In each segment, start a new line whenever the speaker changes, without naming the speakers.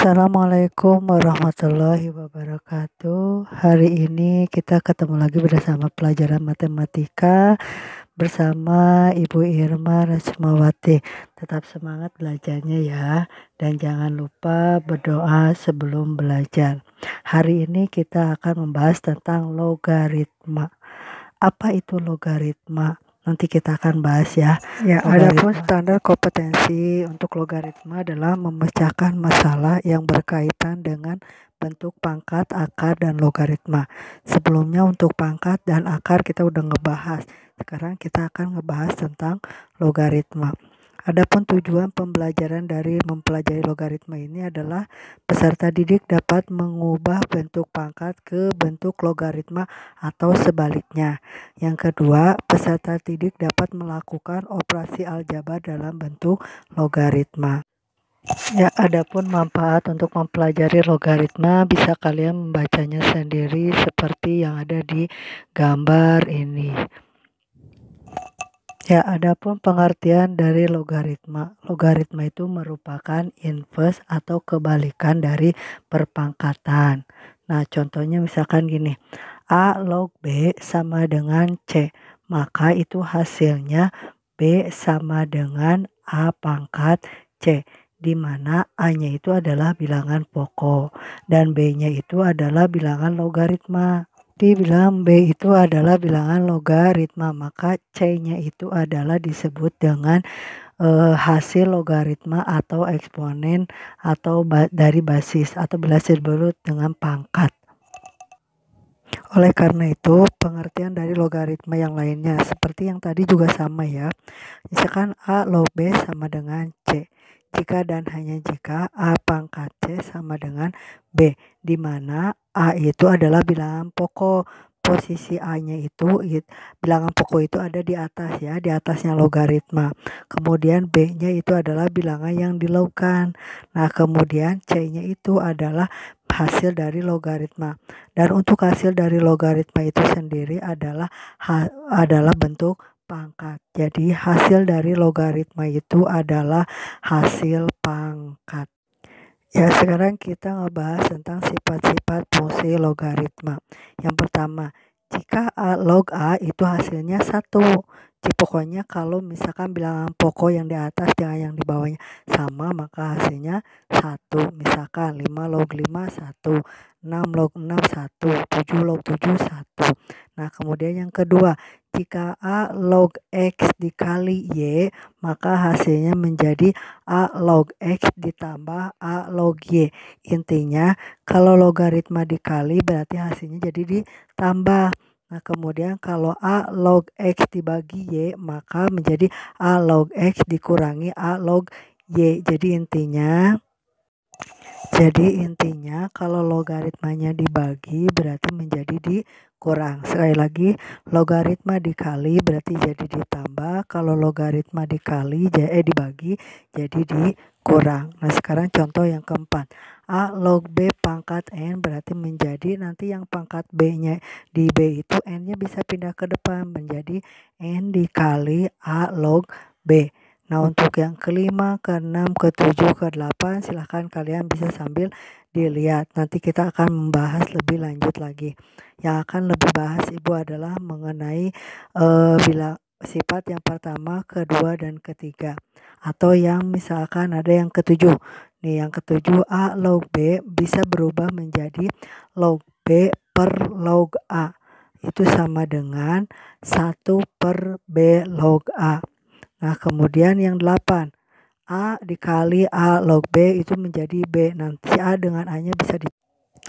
Assalamualaikum warahmatullahi wabarakatuh. Hari ini kita ketemu lagi bersama pelajaran matematika bersama Ibu Irma Rasmawati. Tetap semangat belajarnya ya, dan jangan lupa berdoa sebelum belajar. Hari ini kita akan membahas tentang logaritma. Apa itu logaritma? Nanti kita akan bahas ya. Adapun standar kompetensi untuk logaritma adalah memecahkan masalah yang berkaitan dengan bentuk pangkat, akar, dan logaritma. Sebelumnya untuk pangkat dan akar kita udah ngebahas. Sekarang kita akan ngebahas tentang logaritma. Adapun tujuan pembelajaran dari mempelajari logaritma ini adalah peserta didik dapat mengubah bentuk pangkat ke bentuk logaritma atau sebaliknya. Yang kedua, peserta didik dapat melakukan operasi aljabar dalam bentuk logaritma. Ya, adapun manfaat untuk mempelajari logaritma bisa kalian membacanya sendiri seperti yang ada di gambar ini. Ya, adapun pengertian dari logaritma. Logaritma itu merupakan inverse atau kebalikan dari perpangkatan. Nah, contohnya misalkan gini. A log B sama dengan C. Maka itu hasilnya B sama dengan A pangkat C. Di mana A-nya itu adalah bilangan pokok dan B-nya itu adalah bilangan logaritma. Dibilang B itu adalah bilangan logaritma, maka C-nya itu adalah disebut dengan hasil logaritma atau eksponen atau dari basis atau disebut dengan pangkat. Oleh karena itu, pengertian dari logaritma yang lainnya seperti yang tadi juga sama ya. Misalkan A log B sama dengan C. Jika dan hanya jika A pangkat C sama dengan B, di mana A itu adalah bilangan pokok. Posisi A-nya itu, bilangan pokok itu ada di atas ya, di atasnya logaritma. Kemudian B-nya itu adalah bilangan yang dilogkan. Nah, kemudian C-nya itu adalah hasil dari logaritma. Dan untuk hasil dari logaritma itu sendiri adalah bentuk pangkat. Jadi hasil dari logaritma itu adalah hasil pangkat. Ya, sekarang kita ngebahas tentang sifat-sifat fungsi logaritma. Yang pertama, jika A log A itu hasilnya 1. Pokoknya kalau misalkan bilangan pokok yang di atas dengan yang di bawahnya sama, maka hasilnya 1. Misalkan 5 log 5 1, 6 log 6 1, 7 log 7 1. Nah, kemudian yang kedua, jika A log X dikali Y, maka hasilnya menjadi A log X ditambah A log Y. Intinya kalau logaritma dikali berarti hasilnya jadi ditambah. Nah, kemudian kalau A log X dibagi Y, maka menjadi A log X dikurangi A log Y. Jadi intinya kalau logaritmanya dibagi berarti menjadi dikurang. Sekali lagi, logaritma dikali berarti jadi ditambah. Kalau logaritma dibagi jadi dikurang. Nah, sekarang contoh yang keempat. A log B pangkat N berarti menjadi nanti yang pangkat B-nya di B itu N-nya bisa pindah ke depan menjadi N dikali A log B. Nah, untuk yang kelima, keenam, ketujuh, kedelapan silahkan kalian bisa sambil dilihat. Nanti kita akan membahas lebih lanjut lagi. Yang akan lebih bahas Ibu adalah mengenai sifat yang pertama, kedua, dan ketiga. Atau yang misalkan ada yang ketujuh. Nih, yang ketujuh, A log B bisa berubah menjadi log B per log A. Itu sama dengan 1 per B log A. Nah, kemudian yang 8, A dikali A log B itu menjadi B. Nanti A dengan A-nya bisa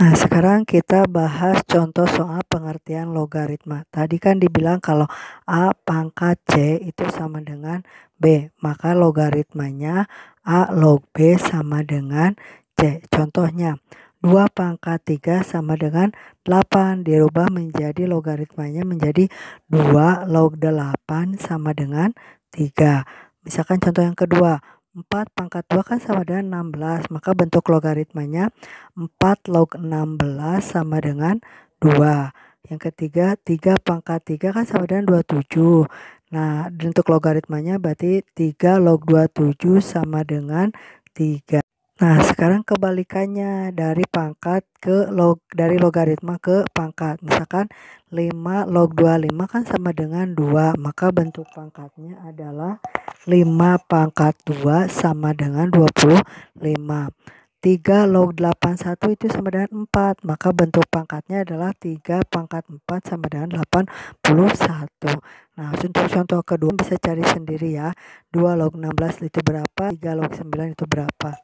Nah, sekarang kita bahas contoh soal pengertian logaritma. Tadi kan dibilang kalau A pangkat C itu sama dengan B. Maka logaritmanya A log B sama dengan C. Contohnya, 2 pangkat 3 sama dengan 8. Dirubah menjadi logaritmanya menjadi 2 log 8 sama dengan 3. Misalkan contoh yang kedua, 4 pangkat 2 kan sama dengan 16. Maka bentuk logaritmanya 4 log 16 sama dengan 2. Yang ketiga, 3 pangkat 3 kan sama dengan 27. Nah, bentuk logaritmanya berarti 3 log 27 sama dengan 3. Nah, sekarang kebalikannya dari dari logaritma ke pangkat. Misalkan 5 log 25 kan sama dengan 2, maka bentuk pangkatnya adalah 5 pangkat 2 sama dengan 25. 3 log 81 itu sama dengan 4, maka bentuk pangkatnya adalah 3 pangkat 4 sama dengan 81. Nah, untuk contoh kedua bisa cari sendiri ya. 2 log 16 itu berapa, 3 log 9 itu berapa.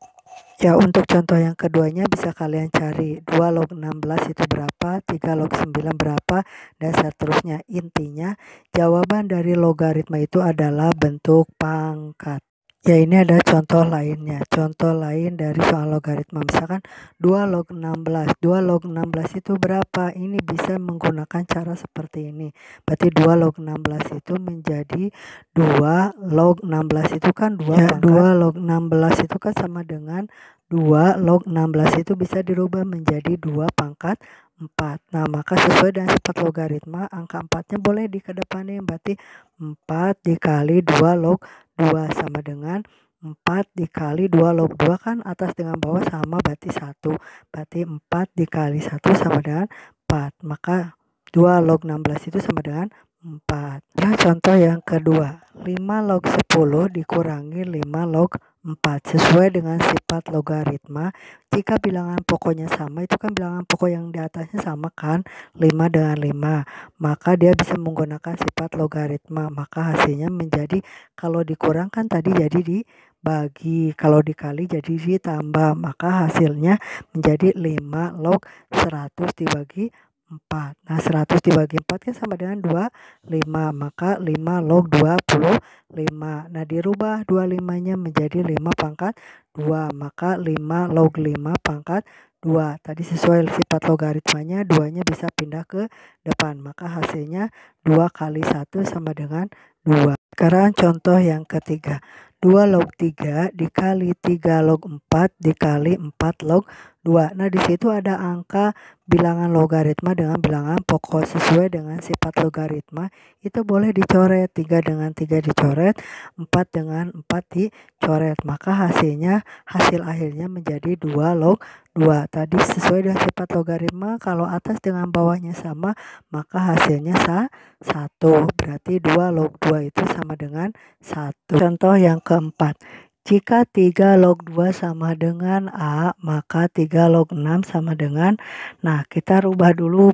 Ya, untuk contoh yang keduanya bisa kalian cari 2 log 16 itu berapa, 3 log 9 berapa, dan seterusnya. Intinya, jawaban dari logaritma itu adalah bentuk pangkat. Ya, ini ada contoh lainnya. Contoh lain dari soal logaritma. Misalkan 2 log 16. 2 log 16 itu berapa? Ini bisa menggunakan cara seperti ini. Berarti 2 log 16 itu menjadi 2 log 16 itu kan 2 ya, pangkat. 2 log 16 itu kan sama dengan 2 log 16 itu bisa dirubah menjadi 2 pangkat 4. Nah, maka sesuai dengan sifat logaritma, angka 4-nya boleh dikedepanin. Berarti 4 dikali 2 log 2 sama dengan 4 dikali 2 log 2 kan atas dengan bawah sama berarti 1. Berarti 4 dikali 1 sama dengan 4. Maka 2 log 16 itu sama dengan 4. Nah, contoh yang kedua. 5 log 10 dikurangi 5 log 4. Sesuai dengan sifat logaritma, jika bilangan pokoknya sama, itu kan bilangan pokok yang di atasnya sama kan, 5 dengan 5. Maka dia bisa menggunakan sifat logaritma. Maka hasilnya menjadi, kalau dikurangkan tadi jadi dibagi, kalau dikali jadi ditambah. Maka hasilnya menjadi 5 log 100 dibagi 4. Nah, 100 dibagi 4 kan sama dengan 25. Maka 5 log 25. Nah, dirubah 25-nya menjadi 5 pangkat 2. Maka 5 log 5 pangkat 2. Tadi sesuai sifat logaritmanya, 2-nya bisa pindah ke depan. Maka hasilnya 2 kali 1 sama dengan 2. Sekarang contoh yang ketiga. 2 log 3 dikali 3 log 4 dikali 4 log 2. Nah, di situ ada angka bilangan logaritma dengan bilangan pokok. Sesuai dengan sifat logaritma, itu boleh dicoret. 3 dengan 3 dicoret, 4 dengan 4 dicoret. Maka hasil akhirnya menjadi 2 log 2. Tadi sesuai dengan sifat logaritma, kalau atas dengan bawahnya sama, maka hasilnya 1. Berarti 2 log 2 itu sama dengan 1. Contoh yang keempat. Jika 3 log 2 sama dengan A, maka 3 log 6 sama dengan, nah kita rubah dulu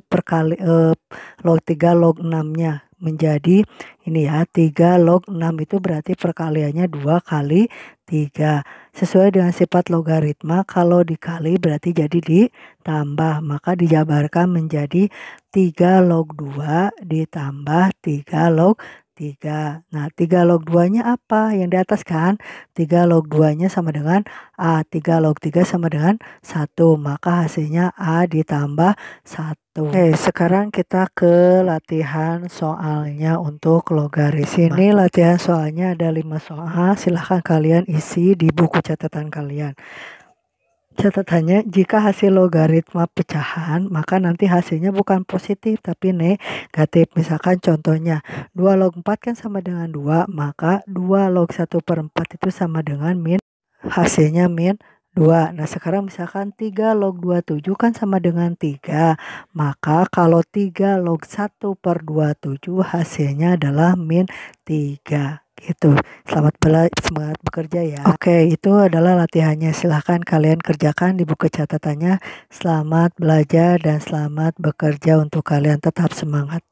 log 3 log 6-nya menjadi ini ya, 3 log 6 itu berarti perkaliannya 2 kali 3. Sesuai dengan sifat logaritma, kalau dikali berarti jadi ditambah. Maka dijabarkan menjadi 3 log 2 ditambah 3 log 3. Nah, 3 log 2-nya apa? Yang di atas kan? 3 log 2-nya sama dengan A. 3 log 3 sama dengan 1. Maka hasilnya A ditambah 1. Oke, sekarang kita ke latihan soalnya untuk logaritma. Ini latihan soalnya ada 5 soal. Silahkan kalian isi di buku catatan kalian. Catatannya, jika hasil logaritma pecahan, maka nanti hasilnya bukan positif tapi negatif. Misalkan contohnya, 2 log 4 kan sama dengan 2, maka 2 log 1/4 itu sama dengan hasilnya min 2. Nah, sekarang misalkan 3 log 27 kan sama dengan 3, maka kalau 3 log 1/27 hasilnya adalah min 3. Gitu. Semangat bekerja ya. Oke, itu adalah latihannya. Silahkan kalian kerjakan di buku catatannya. Selamat belajar dan selamat bekerja untuk kalian. Tetap semangat.